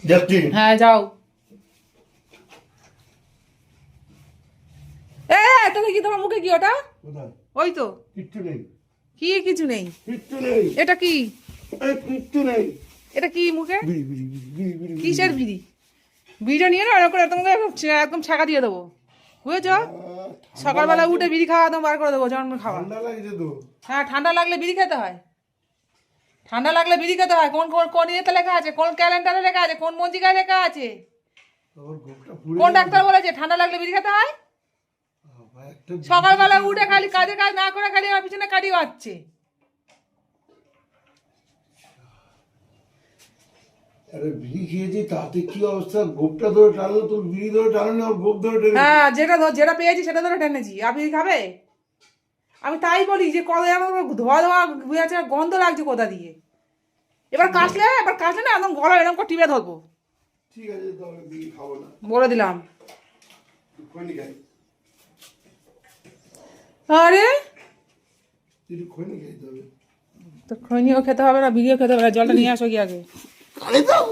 যাচ্ছি। হ্যাঁ যাও। এটা কি তোমার মুখে কি ওটা? কোথায়? ওই তো। কিচ্ছু নেই, কি কিছু নেই? কিচ্ছু নেই, এটা কি? কিচ্ছু নেই। এটা কি মুখে? বিড়ি বিড়ি বিড়ি বিড়ি বিড়ি কিসের বিড়ি? বিড়িটা নিয়ে না এরকম তোমাকে একদম ছাকা দিয়ে দেবো, বুঝেছো? সকালবেলা উঠে বিড়ি খাওয়া একদম বার করে দেবো যেমন খাওয়া। ঠান্ডা লাগছে তো। হ্যাঁ ঠান্ডা লাগলে বিড়ি খেতে হয়, ঠান্ডা লাগলে বিড়ি খেতে হয়। কোন কোন কোন ইয়েতে লেখা আছে, কোন ক্যালেন্ডারে লেখা আছে, কোন মঞ্জিকায় লেখা আছে, আমার গোপটা পুড়ে কোন যাবে। ডাক্তার বলেছে ঠান্ডা লাগলে বিড়ি খেতে হয়? বাবা, একটা বিড়ি সকালবেলা খেতে উঠে খালি কাজে কাজ না করে খালি আমার পিছনে কাটি বাজছে। আরে বিড়ি খেয়েছি তাতে কি অবস্থা? গোপটা ধরে টানলো, তোর বিড়ি ধরে টানলো, আমার গোপ ধরে টেনে। হ্যাঁ যেটা পেয়েছি সেটা ধরে টেনেছি। আপনি খাবে? আমি তাই বলি যে কত আমার ধোয়া ধোয়া বুঝেছে, গন্ধ লাগছে কোথা দিয়ে। এবার কাশলে না একদম গলা এরকম করে টিপে ধরবো। ঠিক আছে, তাহলে বিড়ি খাবো না, বলে দিলাম। খৈনি খাই। আরে একটু খৈনি খাইতে হবে। তো খৈনিও খেতে হবে না, বিড়িও খেতে হবে না, জলটা নিয়ে আসো কি আগে। আরে দাও।